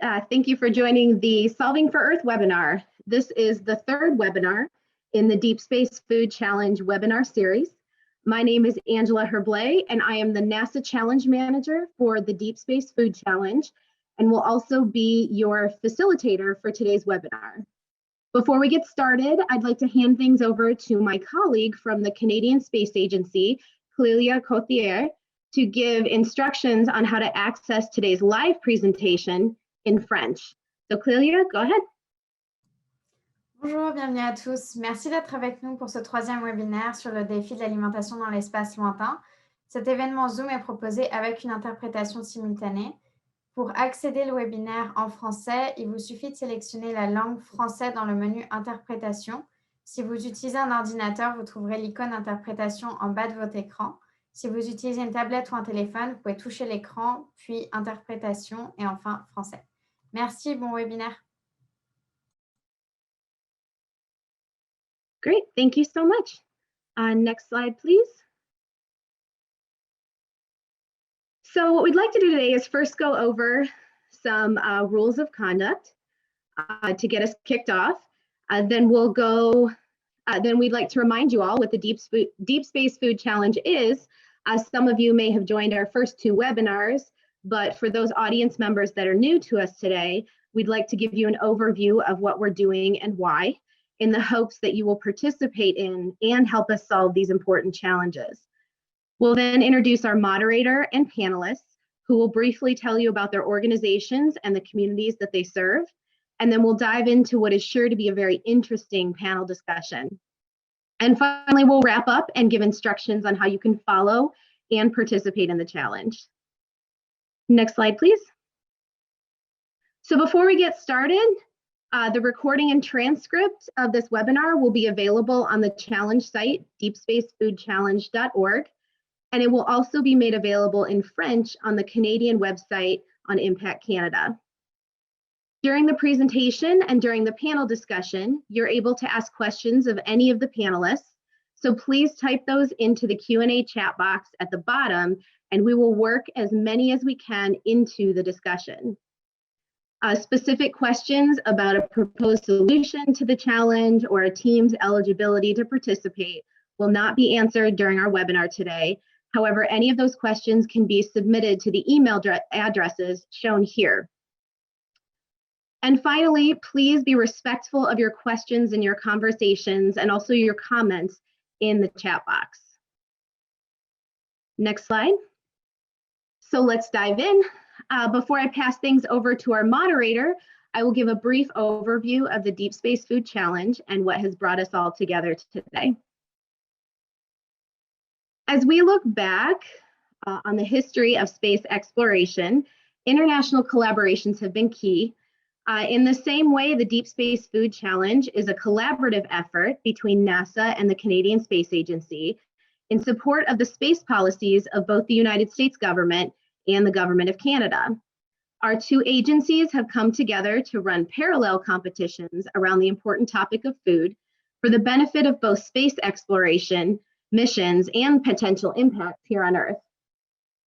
Thank you for joining the Solving for Earth webinar. This is the third webinar in the Deep Space Food Challenge webinar series. My name is Angela Herblay, and I am the NASA Challenge Manager for the Deep Space Food Challenge, and will also be your facilitator for today's webinar. Before we get started, I'd like to hand things over to my colleague from the Canadian Space Agency, Clélia Cothier, to give instructions on how to access today's live presentation in French. So Clélia, go ahead. Bonjour, bienvenue à tous. Merci d'être avec nous pour ce troisième webinaire sur le défi de l'alimentation dans l'espace lointain. Cet événement Zoom est proposé avec une interprétation simultanée. Pour accéder au webinaire en français, il vous suffit de sélectionner la langue français dans le menu Interprétation. Si vous utilisez un ordinateur, vous trouverez l'icône Interprétation en bas de votre écran. Si vous utilisez une tablette ou un téléphone, vous pouvez toucher l'écran, puis Interprétation et enfin Français. Merci, bon webinaire. Great, thank you so much. Next slide, please. So what we'd like to do today is first go over some rules of conduct to get us kicked off. Then we'll go, then we'd like to remind you all what the Deep Space Food Challenge is. Some of you may have joined our first two webinars, but for those audience members that are new to us today, we'd like to give you an overview of what we're doing and why, in the hopes that you will participate in and help us solve these important challenges. We'll then introduce our moderator and panelists, who will briefly tell you about their organizations and the communities that they serve. And then we'll dive into what is sure to be a very interesting panel discussion. And finally, we'll wrap up and give instructions on how you can follow and participate in the challenge. Next slide, please. So before we get started, the recording and transcript of this webinar will be available on the challenge site, deepspacefoodchallenge.org, and it will also be made available in French on the Canadian website on Impact Canada. During the presentation and during the panel discussion, you're able to ask questions of any of the panelists, so please type those into the Q&A chat box at the bottom, and we will work as many as we can into the discussion. Specific questions about a proposed solution to the challenge or a team's eligibility to participate will not be answered during our webinar today. However, any of those questions can be submitted to the email addresses shown here. And finally, please be respectful of your questions and your conversations and also your comments in the chat box. Next slide. So let's dive in. Before I pass things over to our moderator, I will give a brief overview of the Deep Space Food Challenge and what has brought us all together today. As we look back on the history of space exploration, international collaborations have been key. In the same way, the Deep Space Food Challenge is a collaborative effort between NASA and the Canadian Space Agency in support of the space policies of both the United States government and the Government of Canada. Our two agencies have come together to run parallel competitions around the important topic of food for the benefit of both space exploration, missions, and potential impacts here on Earth.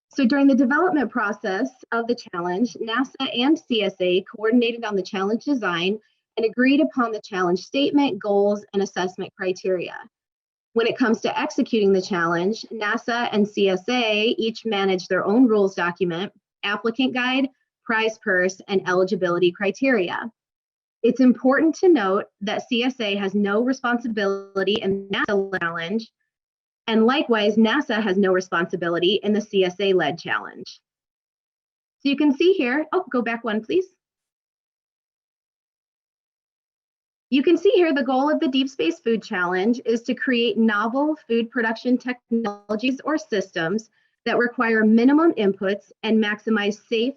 So during the development process of the challenge, NASA and CSA coordinated on the challenge design and agreed upon the challenge statement, goals, and assessment criteria. When it comes to executing the challenge, NASA and CSA each manage their own rules document, applicant guide, prize purse, and eligibility criteria. It's important to note that CSA has no responsibility in the NASA challenge, and likewise, NASA has no responsibility in the CSA-led challenge. So you can see here, oh, go back one, please. You can see here the goal of the Deep Space Food Challenge is to create novel food production technologies or systems that require minimum inputs and maximize safe,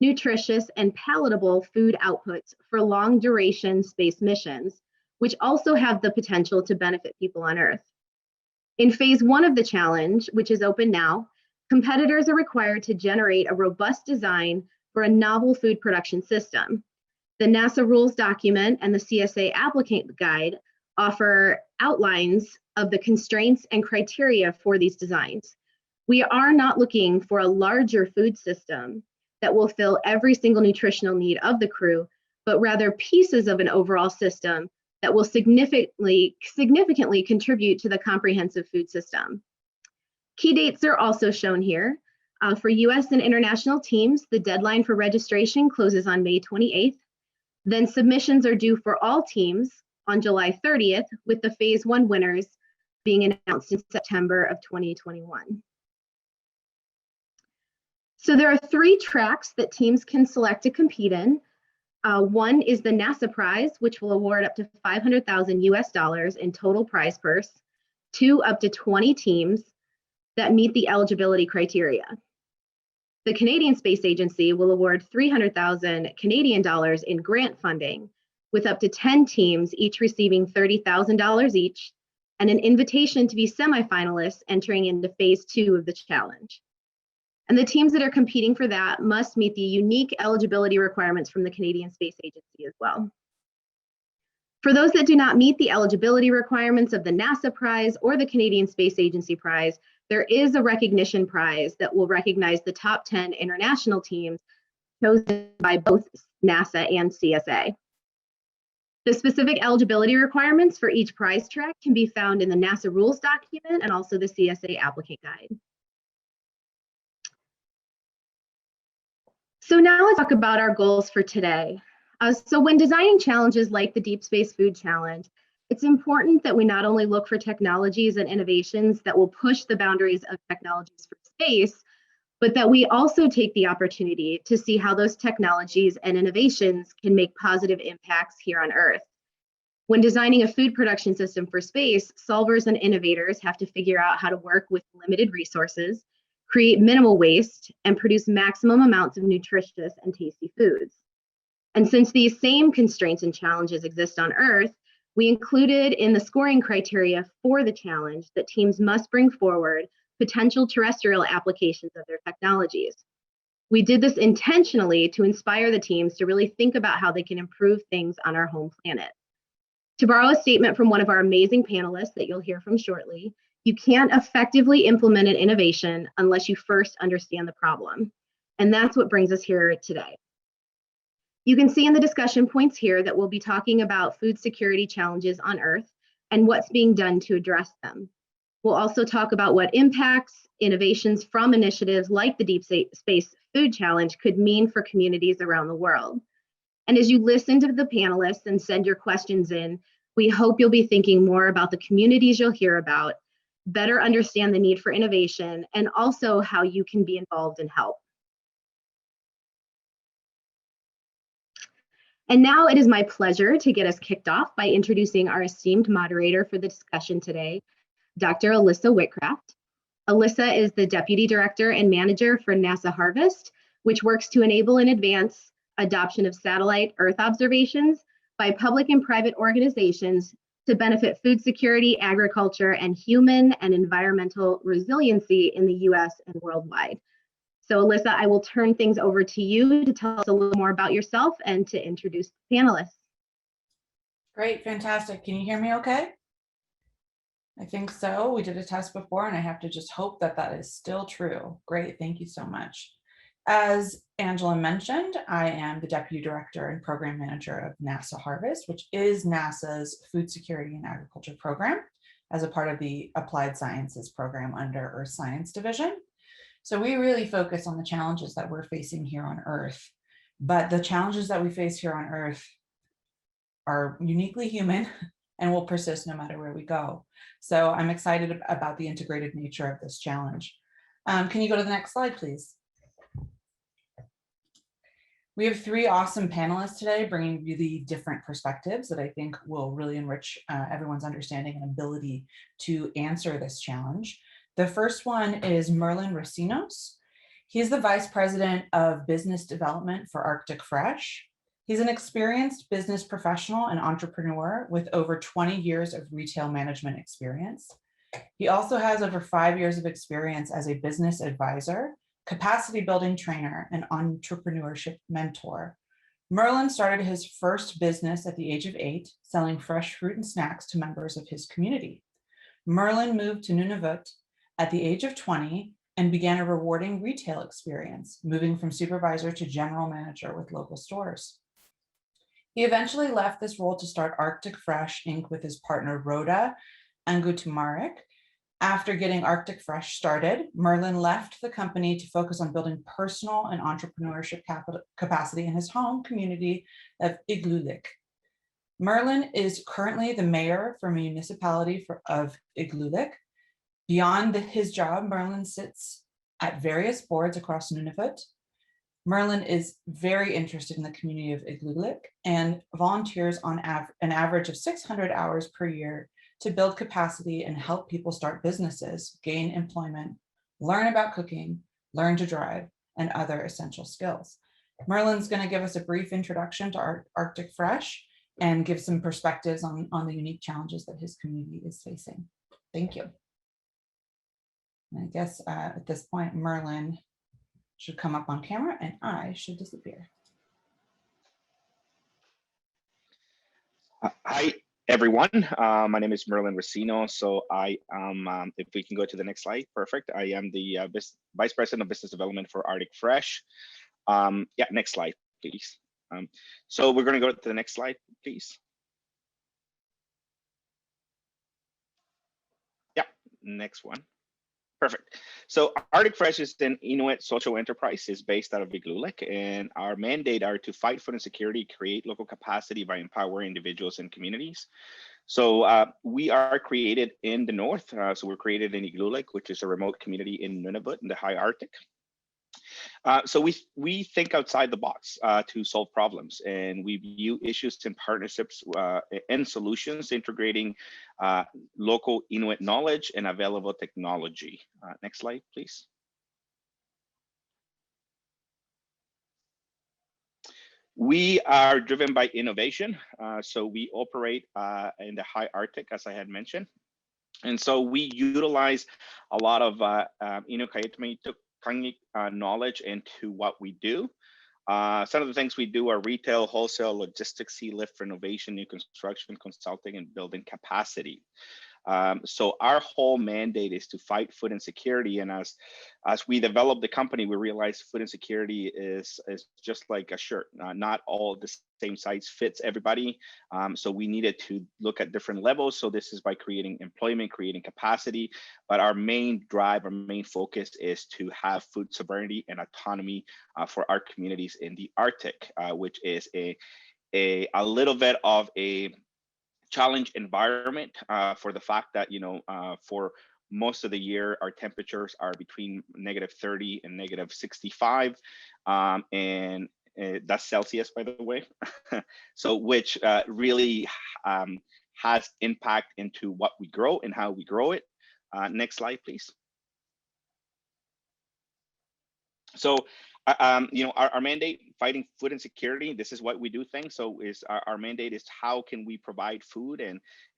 nutritious, and palatable food outputs for long duration space missions, which also have the potential to benefit people on Earth. In phase 1 of the challenge, which is open now, competitors are required to generate a robust design for a novel food production system. The NASA rules document and the CSA applicant guide offer outlines of the constraints and criteria for these designs. We are not looking for a larger food system. that will fill every single nutritional need of the crew, but rather pieces of an overall system that will significantly contribute to the comprehensive food system. Key dates are also shown here. For US and international teams, the deadline for registration closes on May 28th. Then submissions are due for all teams on July 30th, with the Phase 1 winners being announced in September of 2021. So there are 3 tracks that teams can select to compete in. One is the NASA prize, which will award up to $500,000 US in total prize purse to up to 20 teams that meet the eligibility criteria. The Canadian Space Agency will award 300,000 Canadian dollars in grant funding, with up to 10 teams each receiving $30,000 each, and an invitation to be semifinalists entering into Phase 2 of the challenge. And the teams that are competing for that must meet the unique eligibility requirements from the Canadian Space Agency as well. For those that do not meet the eligibility requirements of the NASA prize or the Canadian Space Agency prize, there is a recognition prize that will recognize the top 10 international teams chosen by both NASA and CSA. The specific eligibility requirements for each prize track can be found in the NASA rules document and also the CSA applicant guide. So now let's talk about our goals for today. So when designing challenges like the Deep Space Food Challenge, it's important that we not only look for technologies and innovations that will push the boundaries of technologies for space, but that we also take the opportunity to see how those technologies and innovations can make positive impacts here on Earth. When designing a food production system for space, solvers and innovators have to figure out how to work with limited resources, create minimal waste, and produce maximum amounts of nutritious and tasty foods. And since these same constraints and challenges exist on Earth, we included in the scoring criteria for the challenge that teams must bring forward potential terrestrial applications of their technologies. We did this intentionally to inspire the teams to really think about how they can improve things on our home planet. To borrow a statement from one of our amazing panelists that you'll hear from shortly, you can't effectively implement an innovation unless you first understand the problem. And that's what brings us here today. You can see in the discussion points here that we'll be talking about food security challenges on Earth and what's being done to address them. We'll also talk about what impacts innovations from initiatives like the Deep Space Food Challenge could mean for communities around the world. And as you listen to the panelists and send your questions in, we hope you'll be thinking more about the communities you'll hear about, better understand the need for innovation, and also how you can be involved and help. And now it is my pleasure to get us kicked off by introducing our esteemed moderator for the discussion today, Dr. Alyssa Whitcraft. Alyssa is the Deputy Director and Manager for NASA Harvest, which works to enable and advance adoption of satellite Earth observations by public and private organizations to benefit food security, agriculture, and human and environmental resiliency in the US and worldwide. So Alyssa, I will turn things over to you to tell us a little more about yourself and to introduce the panelists. Great, fantastic. Can you hear me okay? I think so. We did a test before and I have to just hope that that is still true. Great, thank you so much. As Angela mentioned, I am the Deputy Director and Program Manager of NASA Harvest, which is NASA's Food Security and Agriculture program as a part of the Applied Sciences program under Earth Science Division. So we really focus on the challenges that we're facing here on Earth, but the challenges that we face here on Earth are uniquely human and will persist no matter where we go. So I'm excited about the integrated nature of this challenge. Can you go to the next slide, please? We have 3 awesome panelists today bringing really different perspectives that I think will really enrich everyone's understanding and ability to answer this challenge. The first one is Merlin Racines. He's the Vice President of Business Development for Arctic Fresh. He's an experienced business professional and entrepreneur with over 20 years of retail management experience. He also has over 5 years of experience as a business advisor, capacity building trainer, and entrepreneurship mentor. Merlin started his first business at the age of 8, selling fresh fruit and snacks to members of his community. Merlin moved to Nunavut at the age of 20 and began a rewarding retail experience, moving from supervisor to general manager with local stores. He eventually left this role to start Arctic Fresh Inc. with his partner Rhoda Angutumarek. After getting Arctic Fresh started, Merlin left the company to focus on building personal and entrepreneurship capacity in his home community of Igloolik. Merlin is currently the mayor for municipality of Igloolik. Beyond his job, Merlin sits at various boards across Nunavut. Merlin is very interested in the community of Igloolik and volunteers on an average of 600 hours per year to build capacity and help people start businesses, gain employment, learn about cooking, learn to drive, and other essential skills. Merlin's going to give us a brief introduction to Arctic Fresh and give some perspectives on the unique challenges that his community is facing. Thank you. And I guess at this point, Merlin should come up on camera and I should disappear. Hi, everyone. My name is Merlin Racino. So I am, if we can go to the next slide, perfect. I am the Vice President of Business Development for Arctic Fresh. Yeah, next slide, please. So we're going to go to the next slide, please. Yeah, next one. Perfect. So Arctic Fresh is an Inuit social enterprise. It's based out of Igloolik, and our mandate are to fight food insecurity, create local capacity by empowering individuals and communities. So we are created in the north. So we're created in Igloolik, which is a remote community in Nunavut in the high Arctic. So we think outside the box to solve problems, and we view issues and partnerships and solutions integrating local Inuit knowledge and available technology. Next slide, please. We are driven by innovation. So we operate in the high Arctic, as I had mentioned. And so we utilize a lot of Inuit knowledge into what we do. Some of the things we do are retail, wholesale, logistics, sea lift, renovation, new construction, consulting, and building capacity. So our whole mandate is to fight food insecurity. And as we develop the company, we realize food insecurity is just like a shirt. Not all the same size fits everybody. So we needed to look at different levels. So this is by creating employment, creating capacity. But our main drive, our main focus is to have food sovereignty and autonomy for our communities in the Arctic, which is a little bit of a challenge environment for the fact that, you know, for most of the year, our temperatures are between -30 and -65. And that's Celsius, by the way. So which really has impact into what we grow and how we grow it. Next slide, please. So you know, our mandate, fighting food insecurity, this is what we do things. So is our mandate is how can we provide food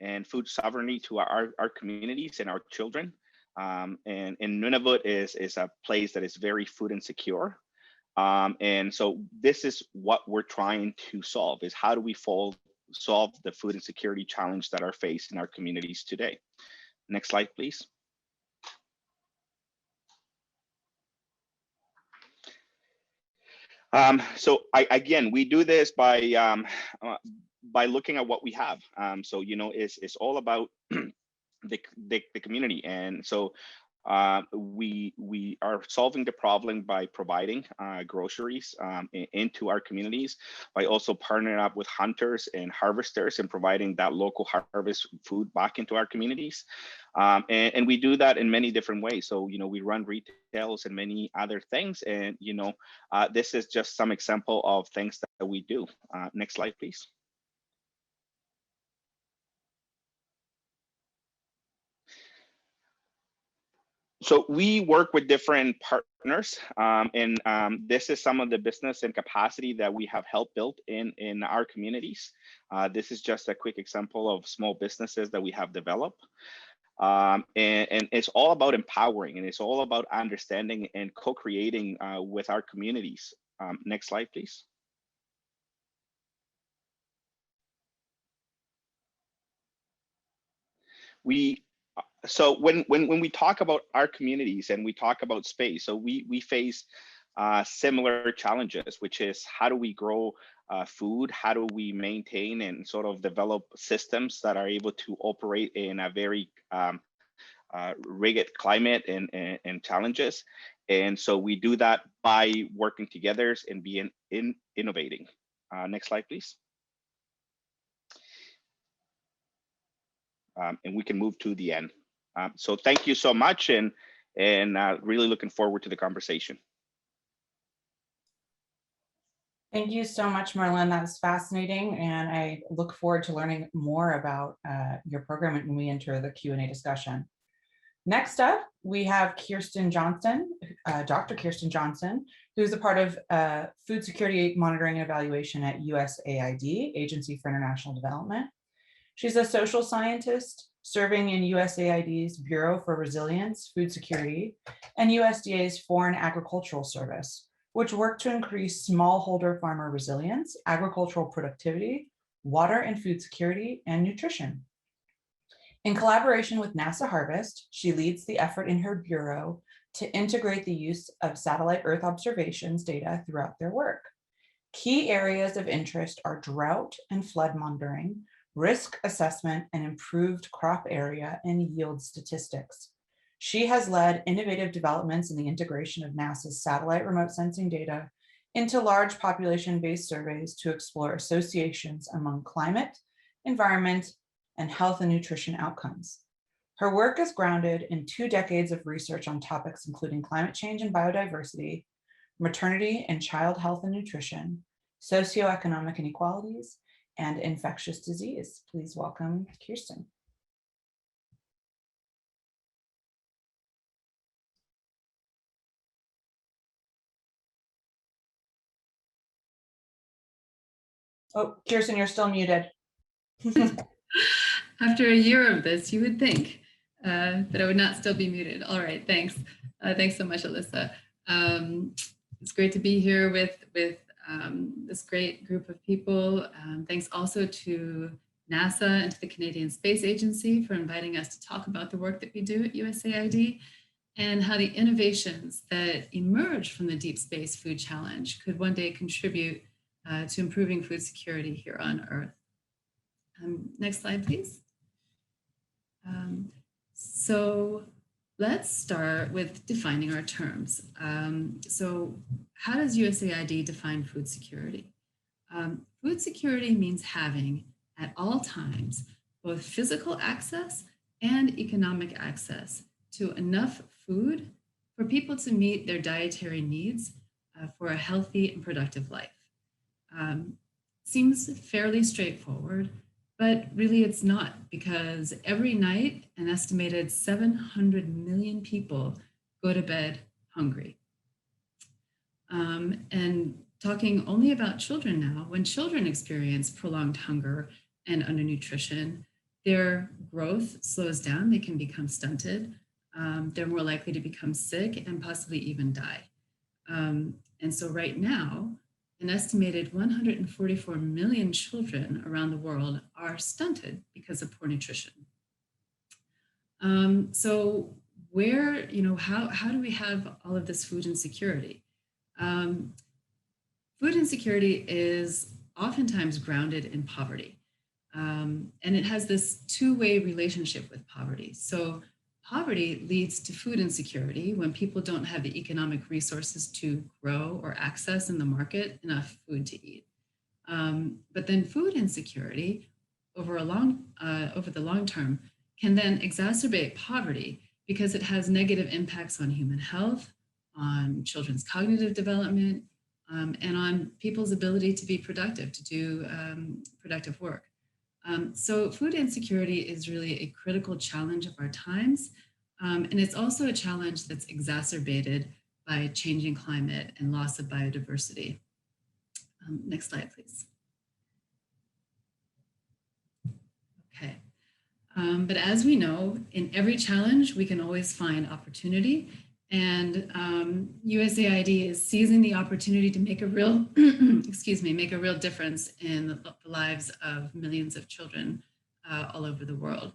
and food sovereignty to our communities and our children. And Nunavut is a place that is very food insecure. And so this is what we're trying to solve, is how do we solve the food insecurity challenge that are faced in our communities today. Next slide, please. So again, we do this by looking at what we have. So, you know, it's all about the community. And so we are solving the problem by providing groceries into our communities, by also partnering up with hunters and harvesters and providing that local harvest food back into our communities. And we do that in many different ways. So, you know, we run retails and many other things. And, you know, this is just some example of things that we do. Next slide, please. So we work with different partners, and this is some of the business and capacity that we have helped build in our communities. This is just a quick example of small businesses that we have developed. And it's all about empowering, and it's all about understanding and co-creating with our communities. Next slide, please. So when we talk about our communities and we talk about space, so we face similar challenges, which is how do we grow food? How do we maintain and sort of develop systems that are able to operate in a very rugged climate and challenges? And so we do that by working together and being innovating. Next slide, please. And we can move to the end. So thank you so much, and really looking forward to the conversation. Thank you so much, Merlin. That's fascinating, and I look forward to learning more about your program when we enter the Q&A discussion. Next up, we have Kirsten Johnson, Dr. Kirsten Johnson, who's a part of Food Security Monitoring and Evaluation at USAID, Agency for International Development. She's a social scientist serving in USAID's Bureau for Resilience, Food Security, and USDA's Foreign Agricultural Service, which work to increase smallholder farmer resilience, agricultural productivity, water and food security, and nutrition. In collaboration with NASA Harvest, she leads the effort in her bureau to integrate the use of satellite Earth observations data throughout their work. Key areas of interest are drought and flood monitoring, risk assessment, and improved crop area and yield statistics. She has led innovative developments in the integration of NASA's satellite remote sensing data into large population-based surveys to explore associations among climate, environment, and health and nutrition outcomes. Her work is grounded in 2 decades of research on topics including climate change and biodiversity, maternity and child health and nutrition, socioeconomic inequalities, and infectious disease. Please welcome Kirsten. Oh, Kirsten, you're still muted. After a year of this, you would think that I would not still be muted. All right, thanks. Thanks so much, Alyssa. It's great to be here with this great group of people. Thanks also to NASA and to the Canadian Space Agency for inviting us to talk about the work that we do at USAID and how the innovations that emerge from the Deep Space Food Challenge could one day contribute to improving food security here on Earth. Next slide, please. So let's start with defining our terms. So how does USAID define food security? Food security means having at all times both physical access and economic access to enough food for people to meet their dietary needs for a healthy and productive life. Seems fairly straightforward, but really it's not, because every night an estimated 700 million people go to bed hungry. And talking only about children now, when children experience prolonged hunger and undernutrition, their growth slows down, they can become stunted, they're more likely to become sick and possibly even die. And so right now, an estimated 144 million children around the world are stunted because of poor nutrition. So where, how do we have all of this food insecurity? Food insecurity is oftentimes grounded in poverty. And it has this two-way relationship with poverty. So poverty leads to food insecurity when people don't have the economic resources to grow or access in the market enough food to eat. But then food insecurity over the long term can then exacerbate poverty because it has negative impacts on human health, on children's cognitive development, and on people's ability to be productive, to do productive work. So food insecurity is really a critical challenge of our times. And it's also a challenge that's exacerbated by changing climate and loss of biodiversity. Next slide, please. Okay. But as we know, in every challenge, we can always find opportunity. And USAID is seizing the opportunity to make a real, make a real difference in the lives of millions of children all over the world.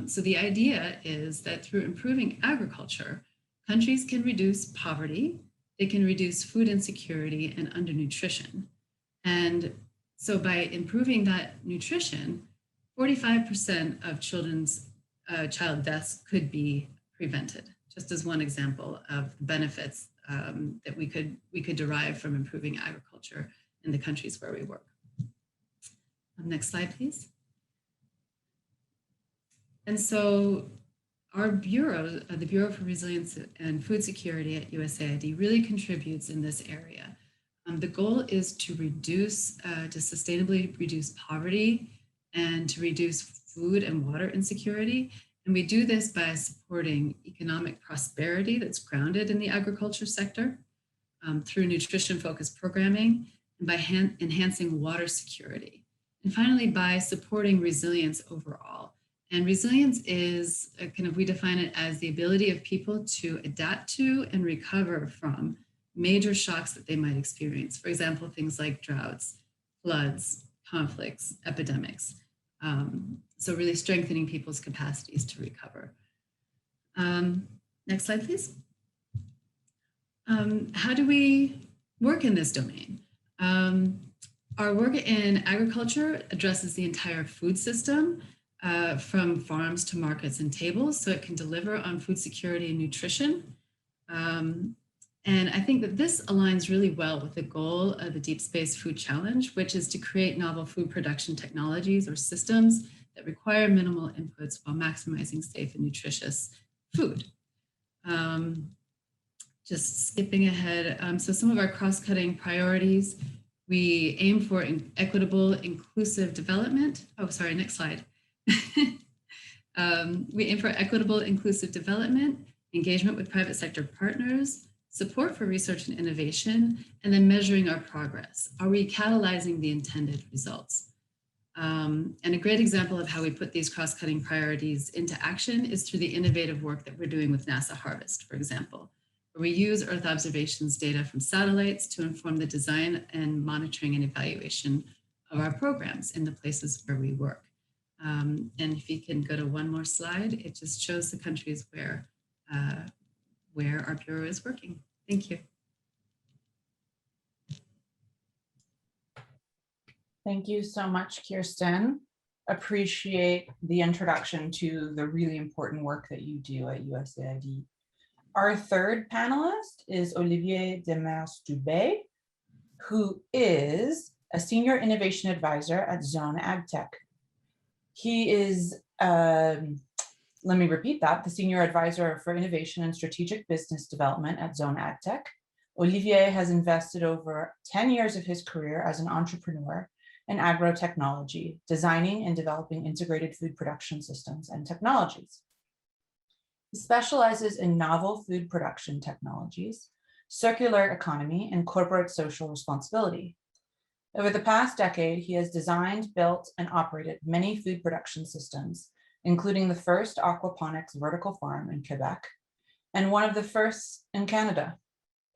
So the idea is that through improving agriculture, countries can reduce poverty, they can reduce food insecurity and undernutrition. And so by improving that nutrition, 45% of children's child deaths could be prevented, just as one example of the benefits that we could derive from improving agriculture in the countries where we work. Next slide, please. And so our bureau, the Bureau for Resilience and Food Security at USAID, really contributes in this area. The goal is to reduce, to sustainably reduce poverty and to reduce food and water insecurity. And we do this by supporting economic prosperity that's grounded in the agriculture sector through nutrition-focused programming and by enhancing water security. And finally, by supporting resilience overall. And resilience is we define it as the ability of people to adapt to and recover from major shocks that they might experience. For example, things like droughts, floods, conflicts, epidemics. So really strengthening people's capacities to recover. Next slide, please. How do we work in this domain? Our work in agriculture addresses the entire food system, from farms to markets and tables, so it can deliver on food security and nutrition. And I think that this aligns really well with the goal of the Deep Space Food Challenge, which is to create novel food production technologies or systems that require minimal inputs while maximizing safe and nutritious food. Just skipping ahead, so some of our cross-cutting priorities, we aim for equitable, inclusive development. Oh, sorry, next slide. We aim for equitable, inclusive development, engagement with private sector partners, support for research and innovation, and then measuring our progress. Are we catalyzing the intended results? And a great example of how we put these cross-cutting priorities into action is through the innovative work that we're doing with NASA Harvest, for example, where we use Earth observations data from satellites to inform the design and monitoring and evaluation of our programs in the places where we work. And if you can go to one more slide, it just shows the countries where our Bureau is working. Thank you. Thank you so much, Kirsten. Appreciate the introduction to the really important work that you do at USAID. Our third panelist is Olivier Demers-Dubé, who is a Senior Innovation Advisor at Zone AgTech. He is, let me repeat that, the Senior Advisor for Innovation and Strategic Business Development at Zone AgTech. Olivier has invested over 10 years of his career as an entrepreneur in agrotechnology, designing and developing integrated food production systems and technologies. He specializes in novel food production technologies, circular economy, and corporate social responsibility. Over the past decade, he has designed, built, and operated many food production systems, including the first aquaponics vertical farm in Quebec, and one of the first in Canada.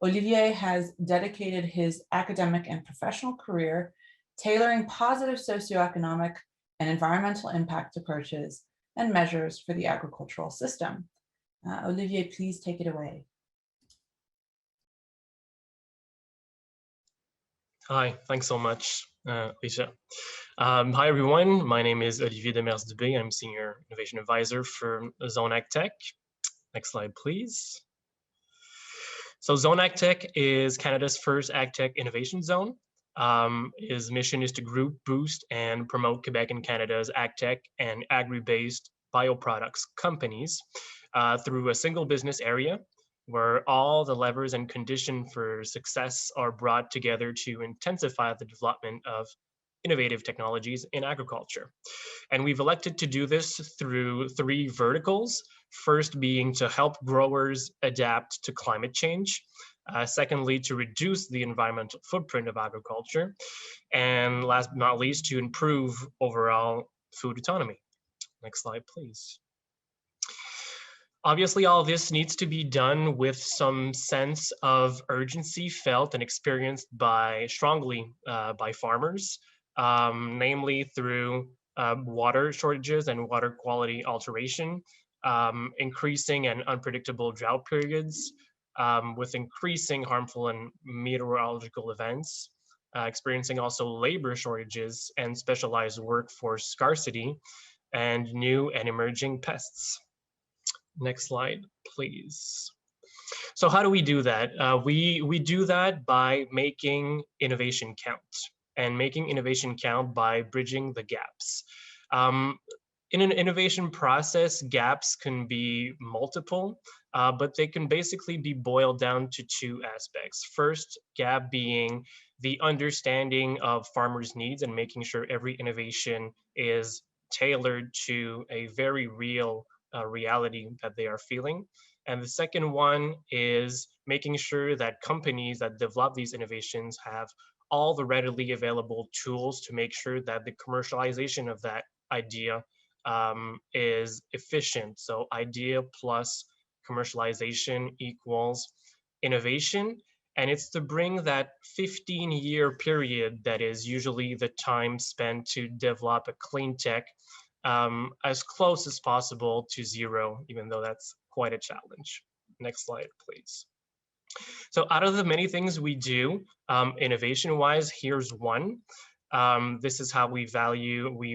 Olivier has dedicated his academic and professional career tailoring positive socioeconomic and environmental impact approaches and measures for the agricultural system. Olivier, please take it away. Hi, thanks so much, Lisa. Hi, everyone. My name is Olivier Demers-Dubé. I'm Senior Innovation Advisor for Zone AgTech. Next slide, please. So Zone AgTech is Canada's first AgTech innovation zone. His mission is to group, boost, and promote Quebec and Canada's AgTech and agri-based bioproducts companies through a single business area where all the levers and conditions for success are brought together to intensify the development of innovative technologies in agriculture. And we've elected to do this through 3 verticals. First being to help growers adapt to climate change. Secondly, to reduce the environmental footprint of agriculture. And last but not least, to improve overall food autonomy. Next slide, please. Obviously, all this needs to be done with some sense of urgency felt and experienced strongly by farmers, namely through water shortages and water quality alteration, increasing and unpredictable drought periods, with increasing harmful and meteorological events, experiencing also labor shortages and specialized workforce scarcity, and new and emerging pests. Next slide, please. So how do we do that? We do that by making innovation count, and making innovation count by bridging the gaps. In an innovation process, gaps can be multiple, but they can basically be boiled down to two aspects. First gap being the understanding of farmers' needs and making sure every innovation is tailored to a very real reality that they are feeling. And the second one is making sure that companies that develop these innovations have all the readily available tools to make sure that the commercialization of that idea is efficient. So idea plus commercialization equals innovation. And it's to bring that 15-year period that is usually the time spent to develop a clean tech as close as possible to zero, even though that's quite a challenge. Next slide, please. So out of the many things we do, innovation-wise, here's one. This is how we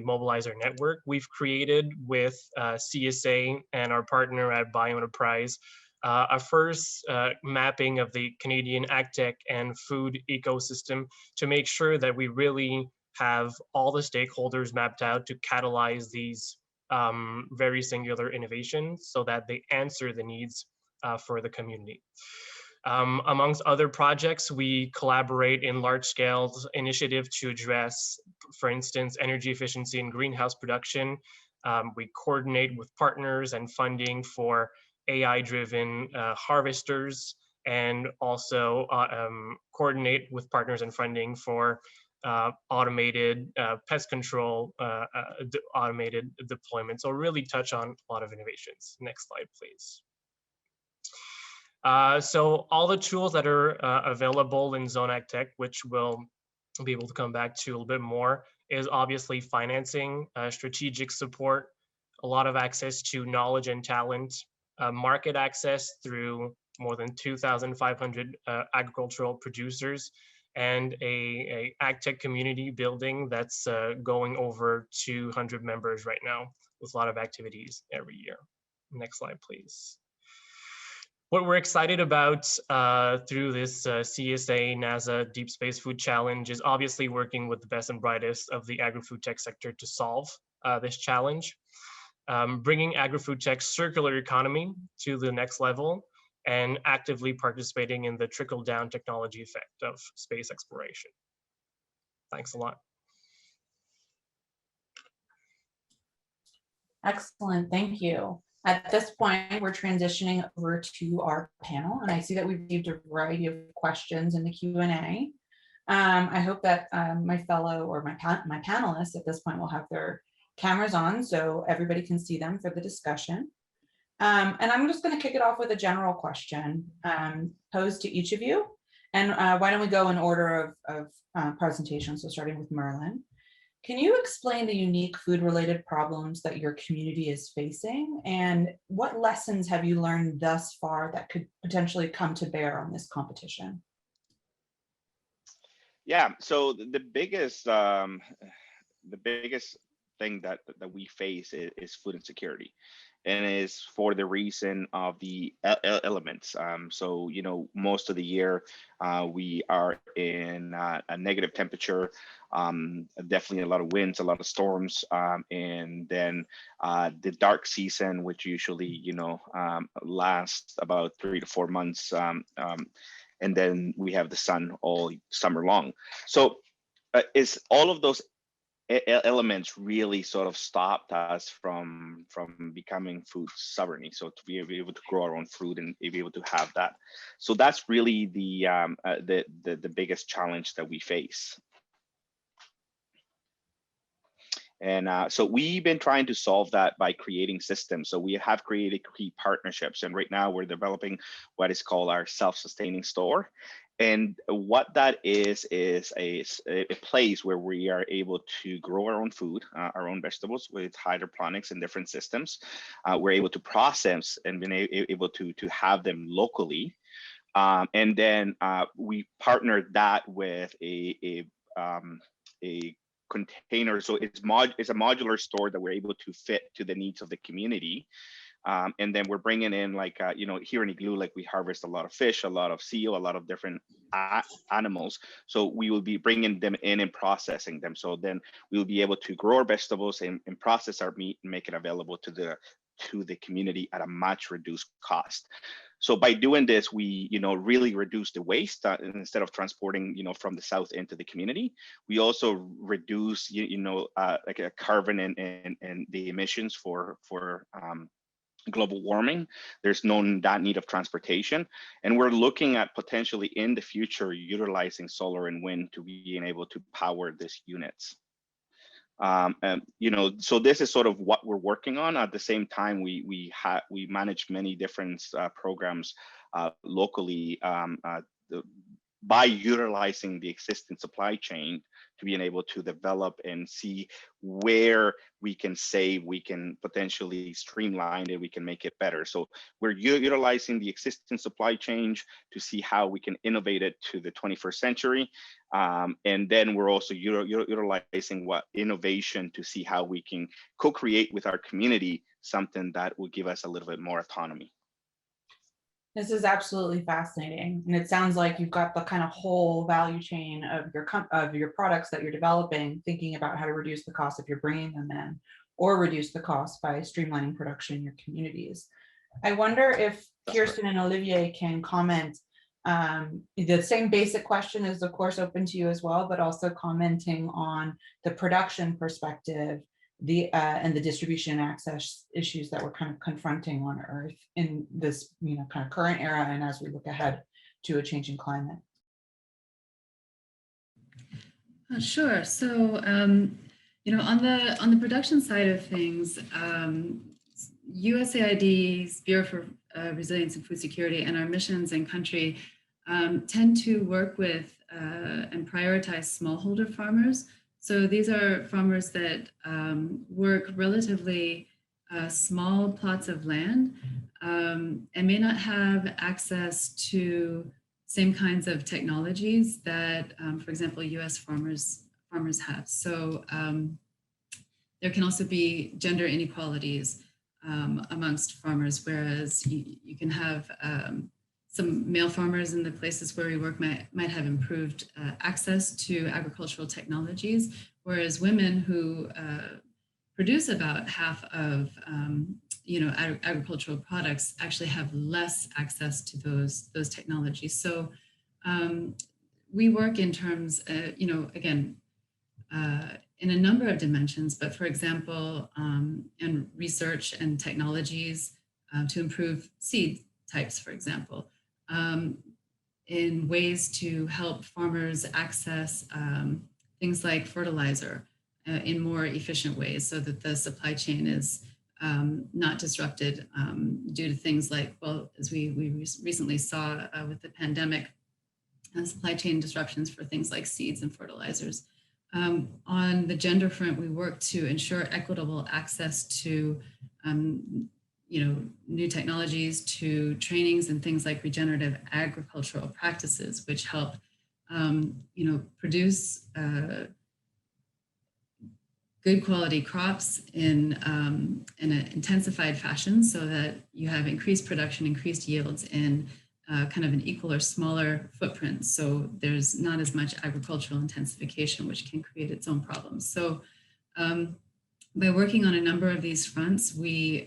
mobilize our network. We've created with CSA and our partner at BioEnterprise a first mapping of the Canadian agtech and food ecosystem to make sure that we really have all the stakeholders mapped out to catalyze these very singular innovations so that they answer the needs for the community. Amongst other projects, we collaborate in large-scale initiatives to address, for instance, energy efficiency and greenhouse production. We coordinate with partners and funding for AI-driven harvesters, and also coordinate with partners and funding for automated pest control, automated deployment. So really touch on a lot of innovations. Next slide, please. So all the tools that are available in Zone AgTech, which we'll be able to come back to a little bit more, is obviously financing, strategic support, a lot of access to knowledge and talent, market access through more than 2,500 agricultural producers, and a AgTech community building that's going over 200 members right now, with a lot of activities every year. Next slide, please. What we're excited about through this CSA NASA Deep Space Food Challenge is obviously working with the best and brightest of the agri-food tech sector to solve this challenge, bringing agri-food tech circular economy to the next level, and actively participating in the trickle-down technology effect of space exploration. Thanks a lot. Excellent, thank you. At this point, we're transitioning over to our panel, and I see that we've received a variety of questions in the Q&A. I hope that my panelists at this point will have their cameras on so everybody can see them for the discussion. And I'm just going to kick it off with a general question posed to each of you. And why don't we go in order of presentation, so starting with Merlin. Can you explain the unique food-related problems that your community is facing, and what lessons have you learned thus far that could potentially come to bear on this competition? Yeah, so the biggest thing that we face is food insecurity, and is for the reason of the elements. So, you know, most of the year we are in a negative temperature, definitely a lot of winds, a lot of storms, and then the dark season, which usually, you know, lasts about 3 to 4 months, and then we have the sun all summer long. So is all of those elements really sort of stopped us from becoming food sovereignty, so to be able to grow our own food and be able to have that. So that's really the biggest challenge that we face. And so we've been trying to solve that by creating systems. So we have created key partnerships, and right now we're developing what is called our self-sustaining store. And what that is a place where we are able to grow our own food, our own vegetables with hydroponics and different systems. We're able to process and been able to have them locally. And then we partnered that with a container. So it's a modular store that we're able to fit to the needs of the community. And then we're bringing in, like, here in Igloo, like, we harvest a lot of fish, a lot of seal, a lot of different animals. So we will be bringing them in and processing them. So then we'll be able to grow our vegetables and process our meat and make it available to the community at a much reduced cost. So by doing this, we, really reduce the waste instead of transporting, from the south into the community. We also reduce, like a carbon and the emissions for global warming. There's that need of transportation, and we're looking at potentially in the future utilizing solar and wind to being able to power these units. So this is sort of what we're working on. At the same time, we manage many different programs locally by utilizing the existing supply chain to being able to develop and see where we can save, we can potentially streamline it, we can make it better. So we're utilizing the existing supply chain to see how we can innovate it to the 21st century. And then we're also utilizing innovation to see how we can co-create with our community something that will give us a little bit more autonomy. This is absolutely fascinating, and it sounds like you've got the kind of whole value chain of your products that you're developing, thinking about how to reduce the cost if you're bringing them in, or reduce the cost by streamlining production in your communities. I wonder if Kirsten and Olivier can comment. The same basic question is, of course, open to you as well, but also commenting on the production perspective, and the distribution and access issues that we're kind of confronting on Earth in this, kind of current era, and as we look ahead to a changing climate. Sure. So, on the production side of things, USAID's Bureau for Resilience and Food Security and our missions in country tend to work with and prioritize smallholder farmers. So these are farmers that work relatively small plots of land and may not have access to same kinds of technologies that, for example, US farmers have. So there can also be gender inequalities amongst farmers, whereas you can have some male farmers in the places where we work might have improved access to agricultural technologies, whereas women who produce about half of agricultural products actually have less access to those technologies. So we work in terms, again, in a number of dimensions, but for example, in research and technologies to improve seed types, for example. In ways to help farmers access things like fertilizer in more efficient ways so that the supply chain is not disrupted due to things like, well, as we recently saw with the pandemic, supply chain disruptions for things like seeds and fertilizers. On the gender front, we work to ensure equitable access to new technologies, to trainings and things like regenerative agricultural practices, which help, produce good quality crops in an intensified fashion so that you have increased production, increased yields in kind of an equal or smaller footprint. So there's not as much agricultural intensification, which can create its own problems. So by working on a number of these fronts, we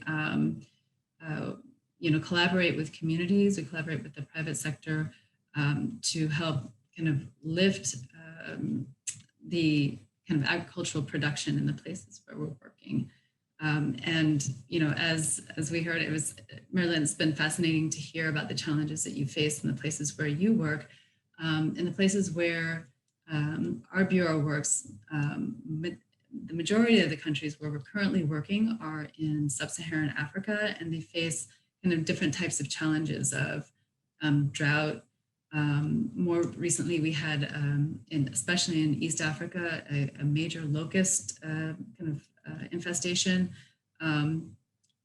collaborate with communities, we collaborate with the private sector to help kind of lift the kind of agricultural production in the places where we're working. And as we heard, Marilyn, it's been fascinating to hear about the challenges that you face in the places where you work. In the places where our Bureau works, the majority of the countries where we're currently working are in sub-Saharan Africa, and they face kind of different types of challenges of drought, More recently, we had, especially in East Africa, a major locust infestation.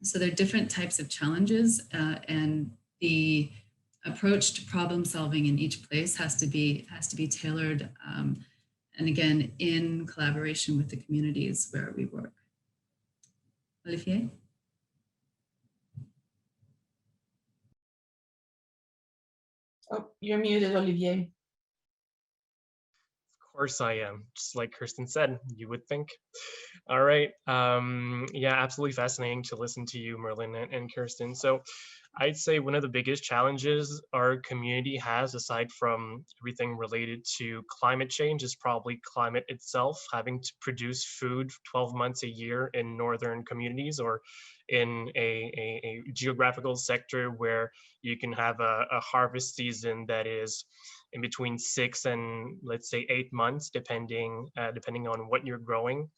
So there are different types of challenges, and the approach to problem solving in each place has to be tailored, and again, in collaboration with the communities where we work. Olivier? Oh, you're muted, Olivier. Of course I am, just like Kirsten said, you would think. All right. Yeah, absolutely fascinating to listen to you, Merlin and Kirsten. So I'd say one of the biggest challenges our community has, aside from everything related to climate change, is probably climate itself, having to produce food 12 months a year in northern communities or in a geographical sector where you can have a harvest season that is in between 6 and let's say 8 months, depending on what you're growing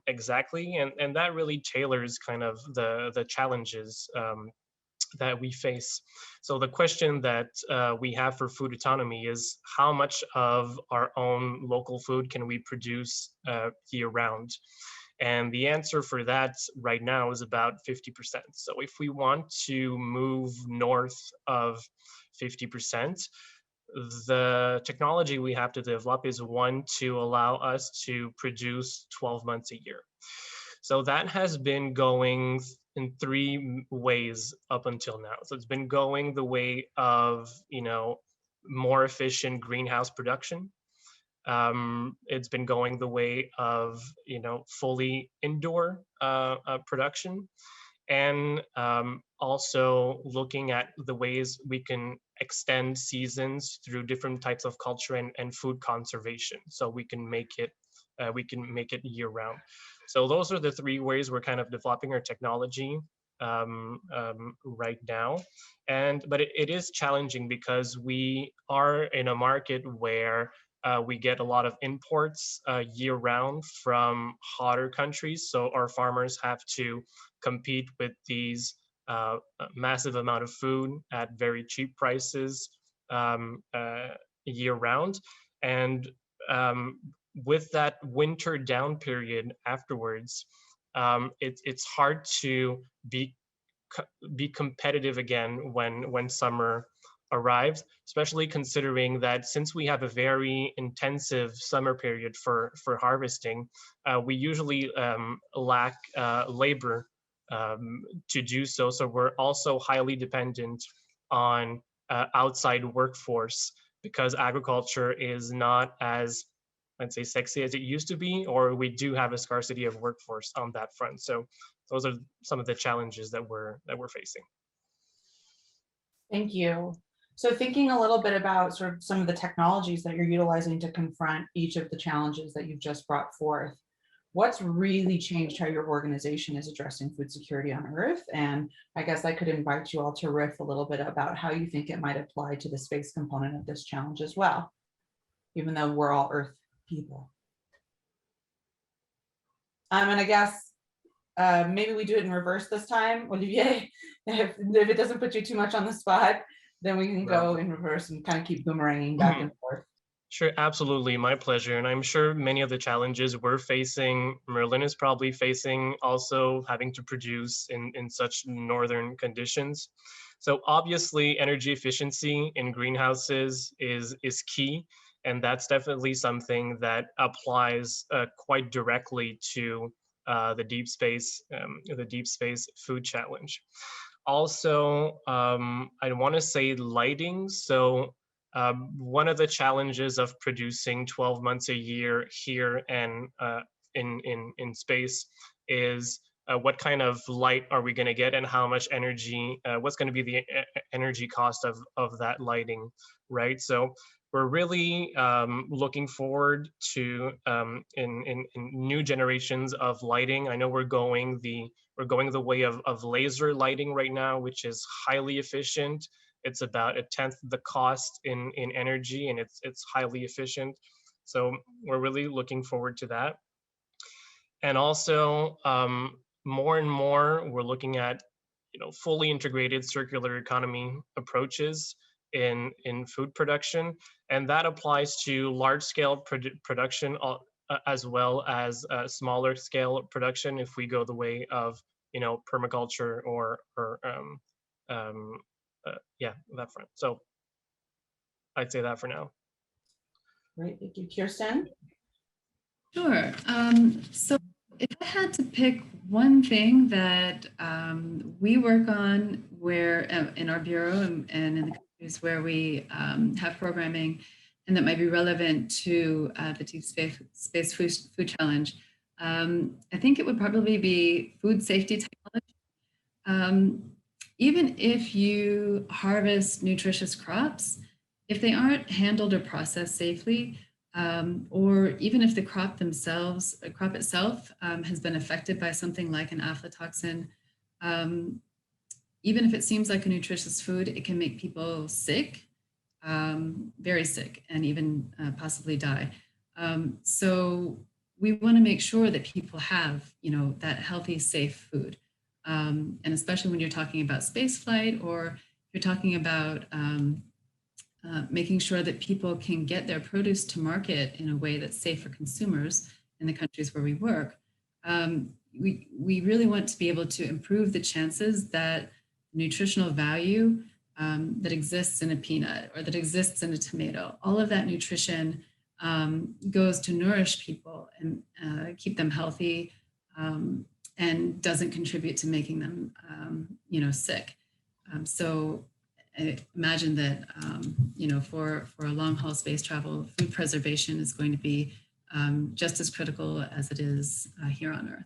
exactly. And that really tailors kind of the challenges that we face. So the question that we have for food autonomy is how much of our own local food can we produce year round? And the answer for that right now is about 50%. So if we want to move north of 50%, the technology we have to develop is one to allow us to produce 12 months a year. So that has been going in 3 ways up until now. So it's been going the way of, more efficient greenhouse production. It's been going the way of, fully indoor production, and also looking at the ways we can extend seasons through different types of culture and food conservation, so we can make it year round. So those are the 3 ways we're kind of developing our technology right now. But it is challenging because we are in a market where we get a lot of imports year round from hotter countries. So our farmers have to compete with these massive amount of food at very cheap prices year round. And with that winter down period afterwards, it's hard to be competitive again when summer arrives, especially considering that since we have a very intensive summer period for harvesting, we usually lack labor to do so. So we're also highly dependent on outside workforce, because agriculture is not as, let's say, sexy as it used to be, or we do have a scarcity of workforce on that front. So those are some of the challenges that we're facing. Thank you. So thinking a little bit about sort of some of the technologies that you're utilizing to confront each of the challenges that you've just brought forth, what's really changed how your organization is addressing food security on Earth? And I guess I could invite you all to riff a little bit about how you think it might apply to the space component of this challenge as well, even though we're all Earth people. And I guess maybe we do it in reverse this time, Olivier. If it doesn't put you too much on the spot, then we can go in reverse and kind of keep boomeranging back and forth. Sure, absolutely, my pleasure. And I'm sure many of the challenges we're facing, Merlin is probably facing, also having to produce in such northern conditions. So obviously energy efficiency in greenhouses is key. And that's definitely something that applies quite directly to the deep space food challenge. Also, I want to say lighting. So one of the challenges of producing 12 months a year here and in space is what kind of light are we going to get, and how much energy, what's going to be the energy cost of that lighting, right? So we're really looking forward to in new generations of lighting. I know we're going the way of laser lighting right now, which is highly efficient. It's about 1/10 the cost in energy, and it's highly efficient. So we're really looking forward to that. And also more and more we're looking at fully integrated circular economy approaches. in food production, and that applies to large scale production as well as smaller scale production if we go the way of permaculture or yeah, that front. So I'd say that for now. Great, thank you. Kirsten? Sure. So if I had to pick one thing that we work on where in our bureau and in the countries where we have programming and that might be relevant to the Deep Space Food Challenge, I think it would probably be food safety technology. Even if you harvest nutritious crops, if they aren't handled or processed safely, or even if the crop itself has been affected by something like an aflatoxin, even if it seems like a nutritious food, it can make people sick, very sick, and even possibly die. So we want to make sure that people have, that healthy, safe food. And especially when you're talking about space flight, or you're talking about making sure that people can get their produce to market in a way that's safe for consumers in the countries where we work. We really want to be able to improve the chances that nutritional value that exists in a peanut or that exists in a tomato, all of that nutrition goes to nourish people and keep them healthy and doesn't contribute to making them, sick. So I imagine that, for a long haul space travel, food preservation is going to be just as critical as it is here on Earth.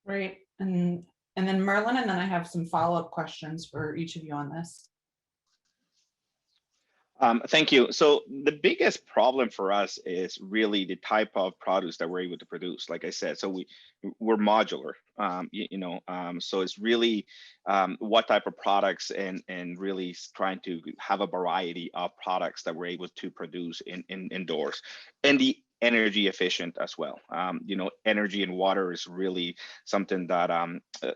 Great. And then Merlin, and then I have some follow-up questions for each of you on this. Thank you. So the biggest problem for us is really the type of produce that we're able to produce. Like I said, so we're modular, so it's really what type of products and really trying to have a variety of products that we're able to produce indoors, and the energy efficient as well. Energy and water is really something that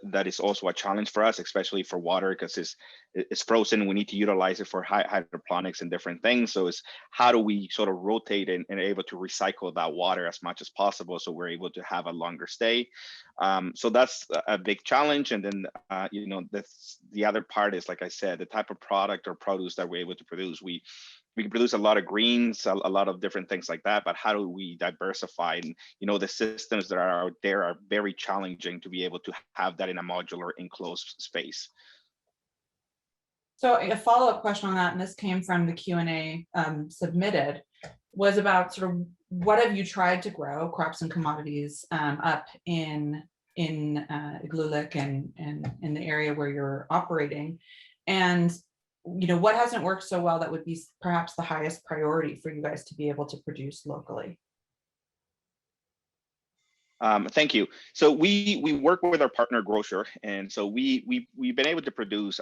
that is also a challenge for us, especially for water, because it's frozen. We need to utilize it for hydroponics and different things. So it's how do we sort of rotate and able to recycle that water as much as possible, so we're able to have a longer stay. So that's a big challenge. And then the other part is, like I said, the type of product or produce that we're able to produce. We can produce a lot of greens, a lot of different things like that, but how do we diversify? And the systems that are out there are very challenging to be able to have that in a modular enclosed space. So a follow-up question on that, and this came from the Q&A submitted, was about sort of what have you tried to grow crops and commodities up in Igloolik and in the area where you're operating, and what hasn't worked so well that would be perhaps the highest priority for you guys to be able to produce locally? Thank you. So we work with our partner grocer, and so we've been able to produce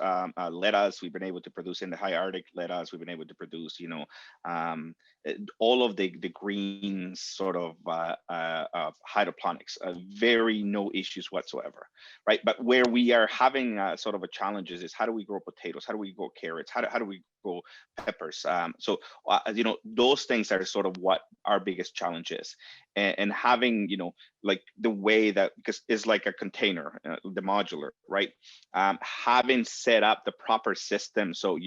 lettuce. We've been able to produce in the high Arctic lettuce. We've been able to produce all of the greens sort of hydroponics. Very no issues whatsoever, right? But where we are having sort of a challenges is how do we grow potatoes? How do we grow carrots? How do we grow peppers? So those things are sort of what our biggest challenge is, and having like the way that, because it's like a container, the modular, right? Having set up the proper system, so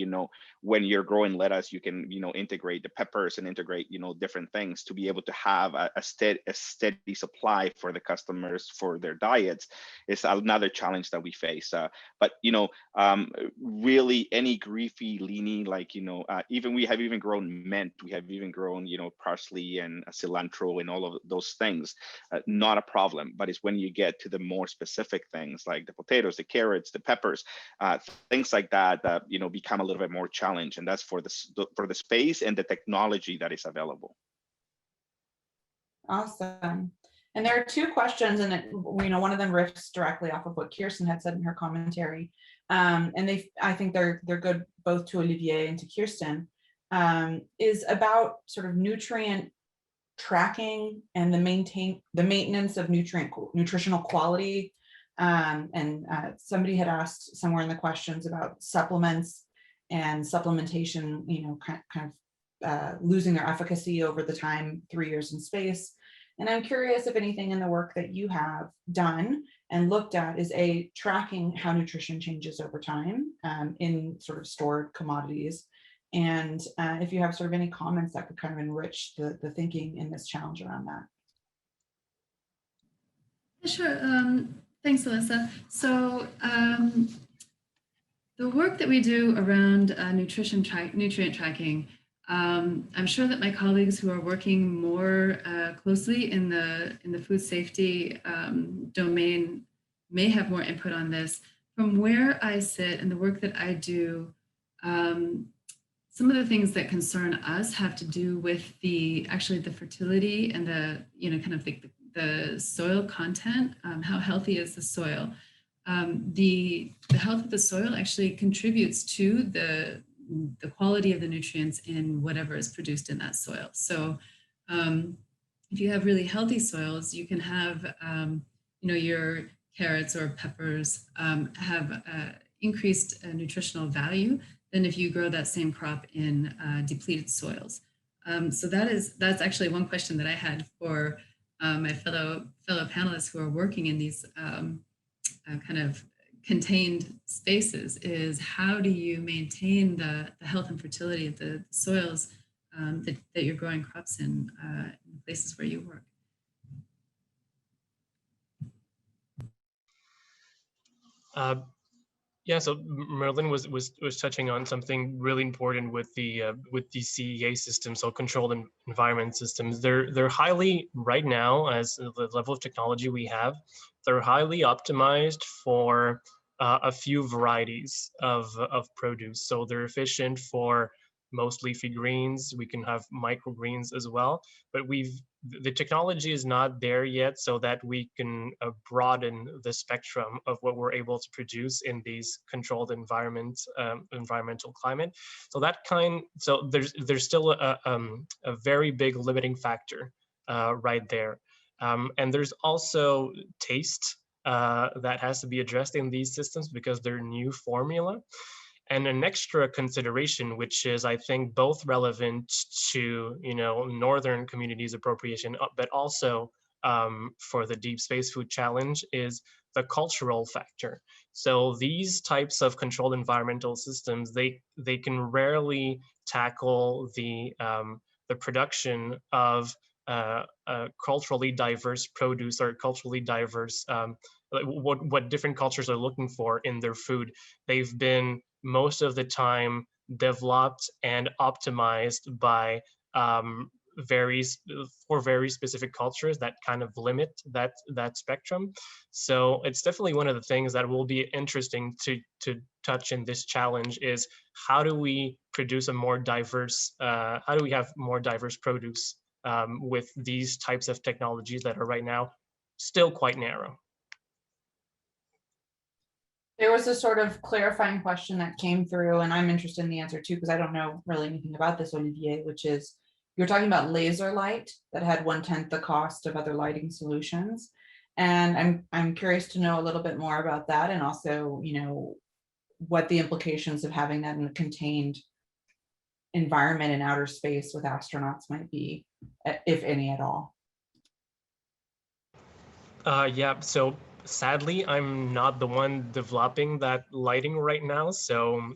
when you're growing lettuce, you can integrate the peppers and integrate different things to be able to have a steady supply for the customers for their diets is another challenge that we face. But really any leafy, leany, like even we have even grown mint, we have even grown parsley and cilantro and all of those things. Not a problem, but it's when you get to the more specific things like the potatoes, the carrots, the peppers, things like that become a little bit more challenge, and that's for the space and the technology that is available. Awesome. And there are two questions, and one of them riffs directly off of what Kirsten had said in her commentary, and I think they're good both to Olivier and to Kirsten, is about sort of nutrient tracking and the maintenance of nutritional quality Somebody had asked somewhere in the questions about supplements and supplementation, you know, kind of losing their efficacy over the time, 3 years in space. And I'm curious if anything in the work that you have done and looked at is tracking how nutrition changes over time in sort of stored commodities. And if you have sort of any comments that could kind of enrich the thinking in this challenge around that. Sure. Thanks, Alyssa. So the work that we do around nutrient tracking, I'm sure that my colleagues who are working more closely in the food safety domain may have more input on this. From where I sit and the work that I do, some of the things that concern us have to do with actually the fertility and the, you know, kind of the soil content, how healthy is the soil. The health of the soil actually contributes to the quality of the nutrients in whatever is produced in that soil. So if you have really healthy soils, you can have, you know, your carrots or peppers have increased nutritional value than if you grow that same crop in depleted soils. So that's actually one question that I had for my fellow panelists who are working in these kind of contained spaces, is how do you maintain the health and fertility of the soils that you're growing crops in the places where you work. Yeah, so Merlin was touching on something really important with the CEA systems, so controlled environment systems. They're highly, right now, as the level of technology we have, they're highly optimized for a few varieties of produce. So they're efficient for most leafy greens. We can have microgreens as well, but the technology is not there yet so that we can broaden the spectrum of what we're able to produce in these controlled environmental climate. So so there's still a very big limiting factor right there. And there's also taste that has to be addressed in these systems because they're new formula. And an extra consideration, which is, I think, both relevant to, you know, northern communities appropriation, but also for the Deep Space Food Challenge, is the cultural factor. So these types of controlled environmental systems, they can rarely tackle the production of culturally diverse produce or culturally diverse what different cultures are looking for in their food. They've been most of the time developed and optimized by very specific cultures that kind of limit that spectrum. So it's definitely one of the things that will be interesting to touch in this challenge is how do we produce a more diverse, how do we have more diverse produce with these types of technologies that are right now still quite narrow. There was a sort of clarifying question that came through, and I'm interested in the answer too, because I don't know really anything about this, Olivier, which is, you're talking about laser light that had 1/10 the cost of other lighting solutions. And I'm curious to know a little bit more about that, and also, you know, what the implications of having that in a contained environment in outer space with astronauts might be, if any at all. Yeah, so sadly, I'm not the one developing that lighting right now, so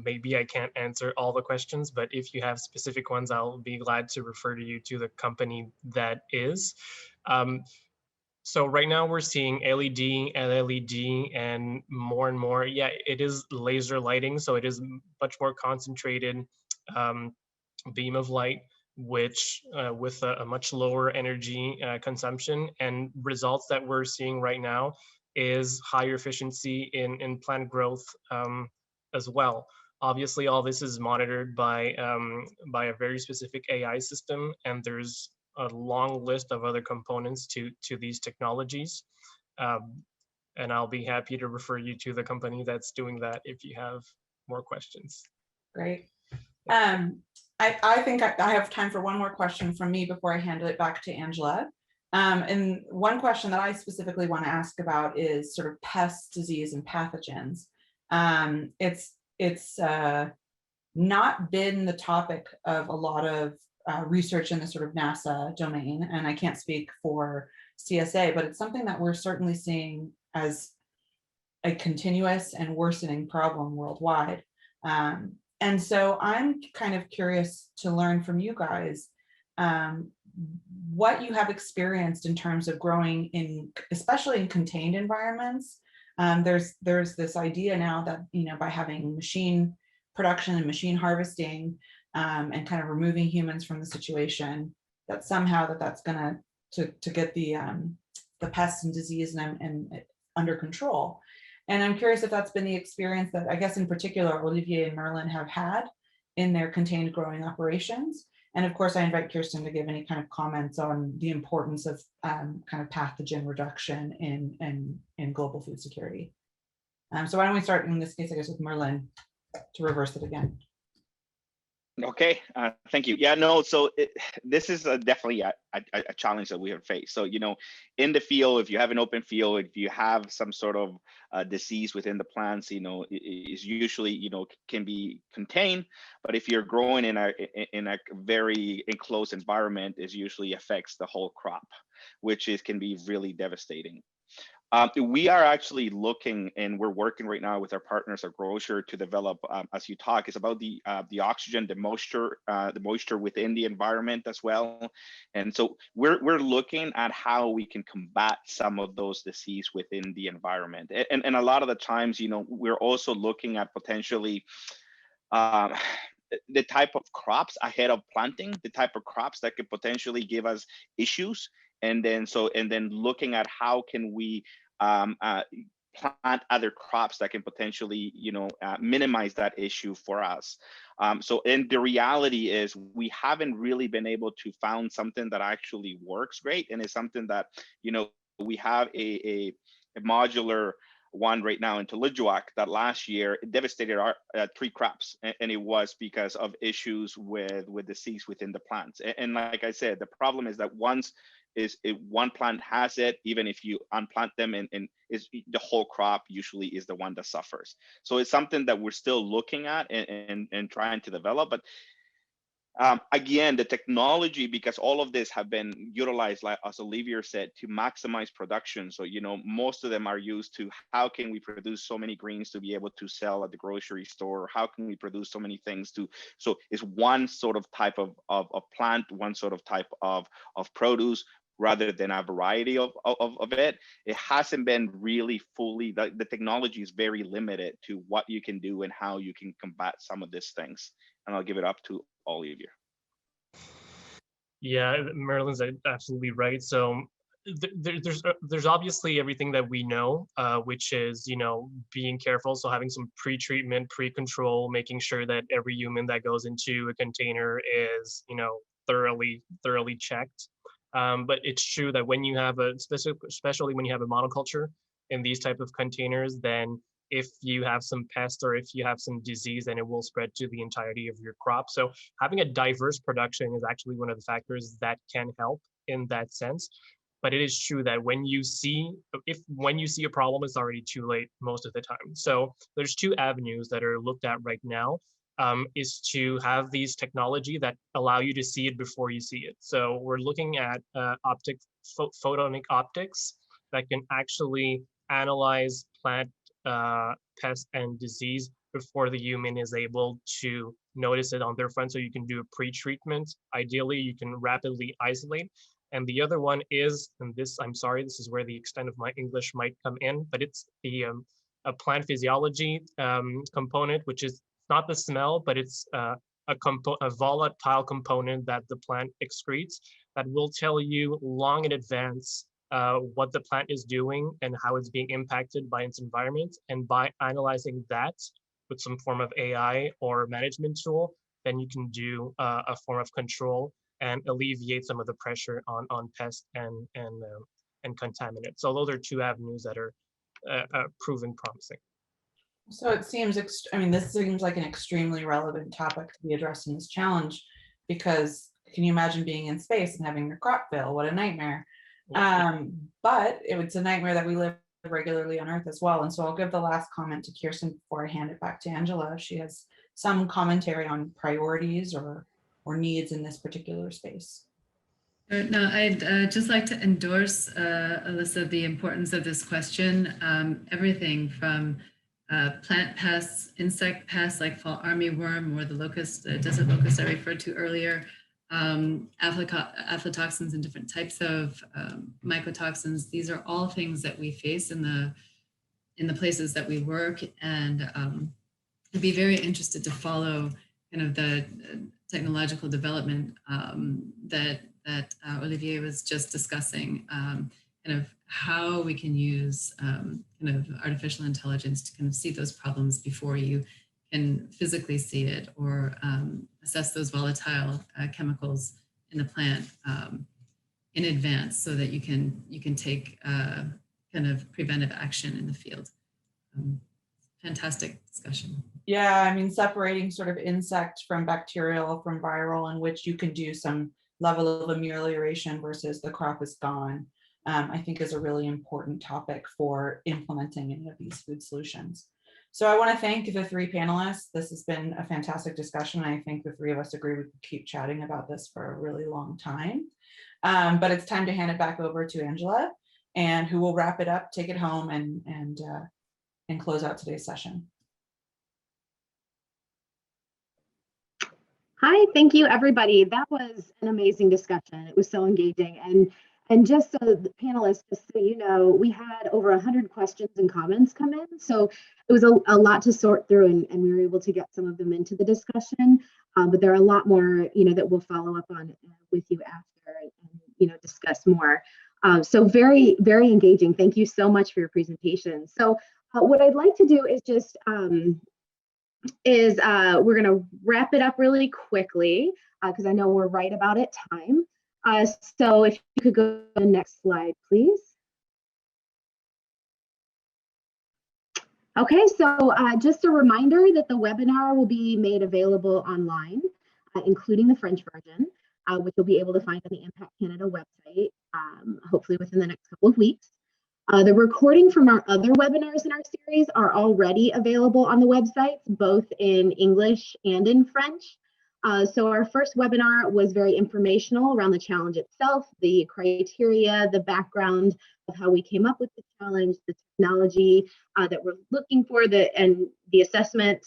maybe I can't answer all the questions, but if you have specific ones, I'll be glad to refer you to the company that is. So right now we're seeing LED, LLED, and more. Yeah, it is laser lighting, so it is much more concentrated beam of light, which with a much lower energy consumption, and results that we're seeing right now is higher efficiency in plant growth as well. Obviously, all this is monitored by a very specific AI system, and there's a long list of other components to these technologies. And I'll be happy to refer you to the company that's doing that if you have more questions. Great. I think I have time for one more question from me before I hand it back to Angela. And one question that I specifically want to ask about is sort of pest, disease, and pathogens. It's not been the topic of a lot of research in the sort of NASA domain, and I can't speak for CSA, but it's something that we're certainly seeing as a continuous and worsening problem worldwide. And so I'm kind of curious to learn from you guys what you have experienced in terms of growing in, especially in contained environments. There's this idea now that, you know, by having machine production and machine harvesting and kind of removing humans from the situation, that somehow that's gonna to get the pests and disease and under control. And I'm curious if that's been the experience that, I guess in particular, Olivier and Merlin have had in their contained growing operations. And of course, I invite Kirsten to give any kind of comments on the importance of kind of pathogen reduction in global food security. So why don't we start in this case, I guess, with Merlin to reverse it again. Okay, thank you. Yeah, no, so this is definitely a challenge that we have faced. So, you know, in the field, if you have an open field, if you have some sort of disease within the plants, you know, is usually, you know, can be contained. But if you're growing in a very enclosed environment, it usually affects the whole crop, which can be really devastating. We are actually looking, and we're working right now with our partners at Grocer to develop, as you talk, it's about the oxygen, the moisture within the environment as well. And so we're looking at how we can combat some of those disease within the environment. And a lot of the times, you know, we're also looking at potentially the type of crops ahead of planting, the type of crops that could potentially give us issues. And then looking at how can we plant other crops that can potentially, you know, minimize that issue for us. And the reality is we haven't really been able to found something that actually works great, and it's something that, you know, we have a modular one right now in Tolijuac that last year it devastated our 3 crops, and it was because of issues with disease within the plants. And like I said, the problem is that once one plant has it, even if you unplant them, and is the whole crop usually is the one that suffers. So it's something that we're still looking at and trying to develop. But again, the technology, because all of this have been utilized, like as Olivier said, to maximize production. So, you know, most of them are used to how can we produce so many greens to be able to sell at the grocery store? How can we produce so many things so it's one sort of type of plant, one sort of type of produce, rather than a variety of it. It hasn't been really fully, the technology is very limited to what you can do and how you can combat some of these things. And I'll give it up to Olivier. Yeah, Merlin's absolutely right. So there's obviously everything that we know, which is, you know, being careful. So having some pre-treatment, pre-control, making sure that every human that goes into a container is, you know, thoroughly checked. But it's true that when you have especially when you have a monoculture in these type of containers, then if you have some pest or if you have some disease, then it will spread to the entirety of your crop. So having a diverse production is actually one of the factors that can help in that sense. But it is true that when you see a problem, it's already too late most of the time. So there's 2 avenues that are looked at right now. Is to have these technology that allow you to see it before you see it. So we're looking at photonic optics that can actually analyze plant pest and disease before the human is able to notice it on their front. So you can do a pre-treatment. Ideally, you can rapidly isolate. And the other one is, and this, I'm sorry, this is where the extent of my English might come in, but it's the a plant physiology component, which is not the smell, but it's a volatile component that the plant excretes that will tell you long in advance what the plant is doing and how it's being impacted by its environment. And by analyzing that with some form of AI or management tool, then you can do a form of control and alleviate some of the pressure on pests and contaminants. So those are 2 avenues that are proven promising. So it seems, this seems like an extremely relevant topic to be addressing this challenge, because can you imagine being in space and having your crop fail? What a nightmare. But it's a nightmare that we live regularly on Earth as well. And so I'll give the last comment to Kirsten before I hand it back to Angela. If she has some commentary on priorities or needs in this particular space. No, I'd just like to endorse, Alyssa, the importance of this question. Everything from plant pests, insect pests like fall armyworm or the locust, desert locust I referred to earlier, aflatoxins and different types of mycotoxins. These are all things that we face in the places that we work, and I'd be very interested to follow kind of the technological development that Olivier was just discussing, kind of how we can use kind of artificial intelligence to kind of see those problems before you can physically see it, or assess those volatile chemicals in the plant in advance, so that you can take kind of preventive action in the field. Fantastic discussion. Yeah, I mean, separating sort of insect from bacterial from viral, in which you can do some level of amelioration versus the crop is gone, I think is a really important topic for implementing any of these food solutions. So I want to thank the three panelists. This has been a fantastic discussion. I think the three of us agree we could keep chatting about this for a really long time. But it's time to hand it back over to Angela, and who will wrap it up, take it home, and close out today's session. Hi, thank you, everybody. That was an amazing discussion. It was so engaging. And just so the panelists, just so you know, we had over 100 questions and comments come in. So it was a lot to sort through, and we were able to get some of them into the discussion. But there are a lot more, that we'll follow up on with you after and, discuss more. So very, very engaging. Thank you so much for your presentation. So what I'd like to do is just we're going to wrap it up really quickly because I know we're right about at time. So if you could go to the next slide, please. Okay, so just a reminder that the webinar will be made available online, including the French version, which you'll be able to find on the Impact Canada website, hopefully within the next couple of weeks. The recording from our other webinars in our series are already available on the website, both in English and in French. So our first webinar was very informational around the challenge itself, the criteria, the background of how we came up with the challenge, the technology that we're looking for, and the assessment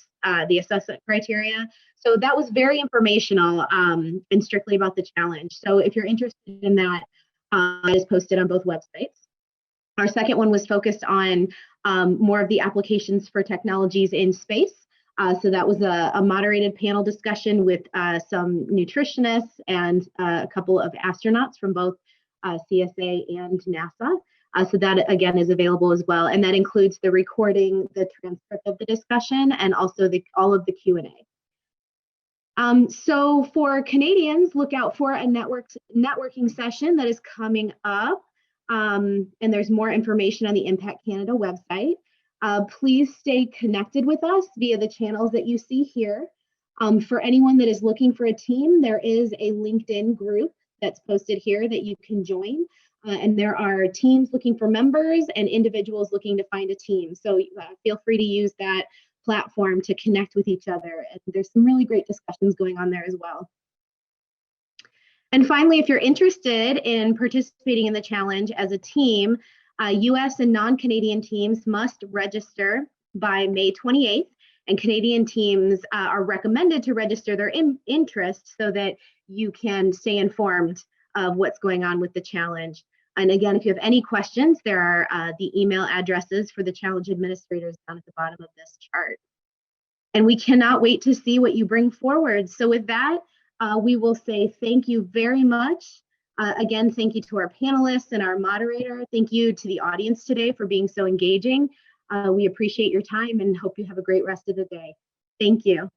criteria. So that was very informational and strictly about the challenge. So if you're interested in that, it is posted on both websites. Our second one was focused on more of the applications for technologies in space. So that was a moderated panel discussion with some nutritionists and a couple of astronauts from both CSA and NASA. So that, again, is available as well. And that includes the recording, the transcript of the discussion, and also all of the Q&A. So for Canadians, look out for a networking session that is coming up. And there's more information on the Impact Canada website. Please stay connected with us via the channels that you see here. For anyone that is looking for a team, there is a LinkedIn group that's posted here that you can join. And there are teams looking for members and individuals looking to find a team. So feel free to use that platform to connect with each other. And there's some really great discussions going on there as well. And finally, if you're interested in participating in the challenge as a team, US and non-Canadian teams must register by May 28th, and Canadian teams are recommended to register their interest so that you can stay informed of what's going on with the challenge. And again, if you have any questions, there are the email addresses for the challenge administrators down at the bottom of this chart. And we cannot wait to see what you bring forward. So with that, we will say thank you very much. Again, thank you to our panelists and our moderator. Thank you to the audience today for being so engaging. We appreciate your time and hope you have a great rest of the day. Thank you.